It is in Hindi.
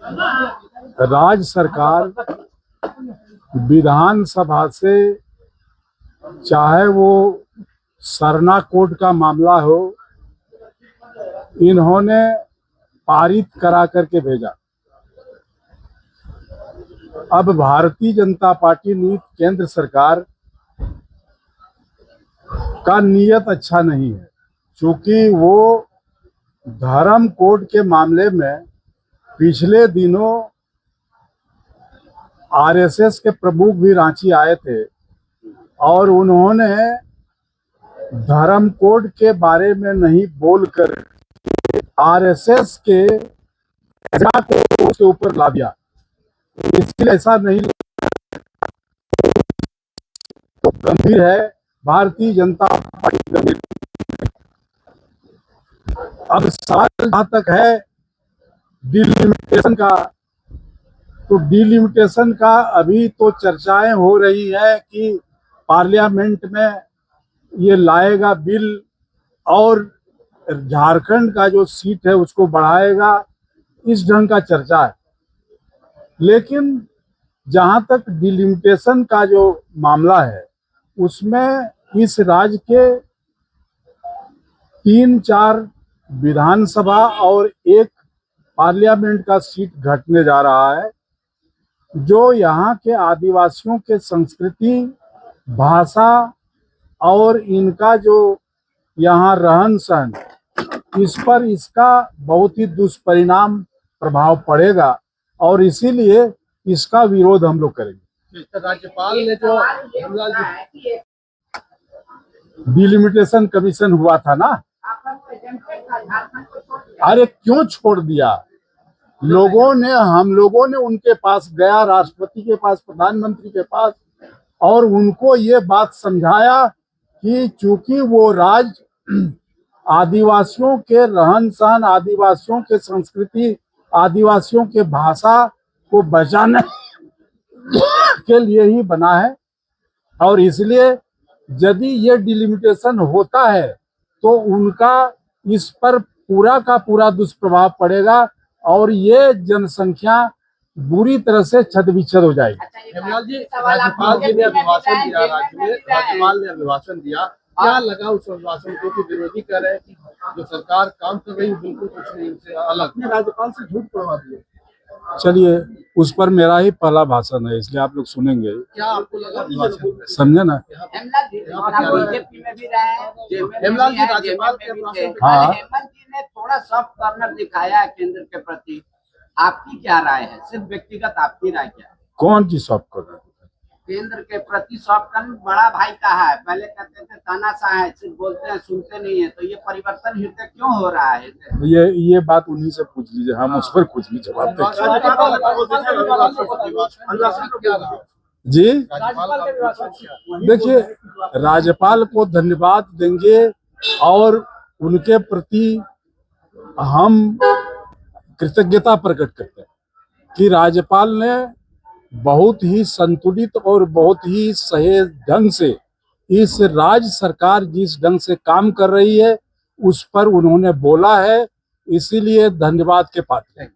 राज्य सरकार विधानसभा से, चाहे वो सरना कोड का मामला हो, इन्होंने पारित करा करके भेजा। अब भारतीय जनता पार्टी नीति केंद्र सरकार का नियत अच्छा नहीं है, क्योंकि वो धर्म कोड के मामले में पिछले दिनों आरएसएस के प्रमुख भी रांची आए थे और उन्होंने धर्म कोड के बारे में नहीं बोलकर आरएसएस के एजेंडा को उसके ऊपर ला दिया। इसलिए ऐसा नहीं तो गंभीर है, भारतीय जनता पार्टी गंभीर। अब सवाल जहां तक है डिलिमिटेशन का, तो डिलिमिटेशन का अभी तो चर्चाएं हो रही है कि पार्लियामेंट में ये लाएगा बिल और झारखंड का जो सीट है उसको बढ़ाएगा, इस ढंग का चर्चा है। लेकिन जहां तक डिलिमिटेशन का जो मामला है उसमें इस राज्य के 3-4 विधानसभा और 1 पार्लियामेंट का सीट घटने जा रहा है, जो यहाँ के आदिवासियों के संस्कृति, भाषा और इनका जो यहाँ रहन सहन, इस पर इसका बहुत ही दुष्परिणाम प्रभाव पड़ेगा और इसीलिए इसका विरोध हम लोग करेंगे। राज्यपाल ने जो डिलिमिटेशन कमीशन हुआ था ना, अरे क्यों छोड़ दिया? हम लोगों ने उनके पास गया, राष्ट्रपति के पास, प्रधानमंत्री के पास, और उनको ये बात समझाया कि चूंकि वो राज्य आदिवासियों के रहन सहन, आदिवासियों के संस्कृति, आदिवासियों के भाषा को बचाने के लिए ही बना है और इसलिए यदि ये डिलिमिटेशन होता है तो उनका इस पर पूरा का पूरा दुष्प्रभाव पड़ेगा और ये जनसंख्या बुरी तरह से छद-विच्छद हो जाएगी। राज्यपाल जी ने अभिभाषण दिया, राज्य में राज्यपाल ने अभिभाषण दिया, क्या लगा उस अभिभाषण को कि विरोधी कह रहे हैं कि जो सरकार काम कर रही है बिल्कुल कुछ नहीं, उनसे अलग, राज्यपाल से झूठ पड़वा दिए? चलिए, उस पर मेरा ही पहला भाषण है, इसलिए आप लोग सुनेंगे। क्या आपको लगा, समझे ना? बीजेपी में भी रहे, हेमलाल जी राज्यपाल के हाँ, हेमंत जी ने थोड़ा सॉफ्ट कॉर्नर दिखाया है केंद्र के प्रति, आपकी क्या राय है? सिर्फ व्यक्तिगत आपकी राय क्या है? कौन सी सॉफ्ट कर रहा है? केंद्र के प्रति सॉफ्ट कॉर्नर बड़ा भाई कहा है, पहले कहते थे तानाशाह है, सिर्फ बोलते हैं सुनते नहीं है, तो ये परिवर्तन हृदय क्यों हो रहा है? ये बात उन्हीं से पूछ लीजिए, हम उस पर कुछ नहीं जवाब देंगे। जी देखिए, राज्यपाल को धन्यवाद देंगे और उनके प्रति हम कृतज्ञता प्रकट करते हैं कि राज्यपाल ने बहुत ही संतुलित और बहुत ही सही ढंग से इस राज्य सरकार जिस ढंग से काम कर रही है उस पर उन्होंने बोला है, इसीलिए धन्यवाद के पात्र हैं।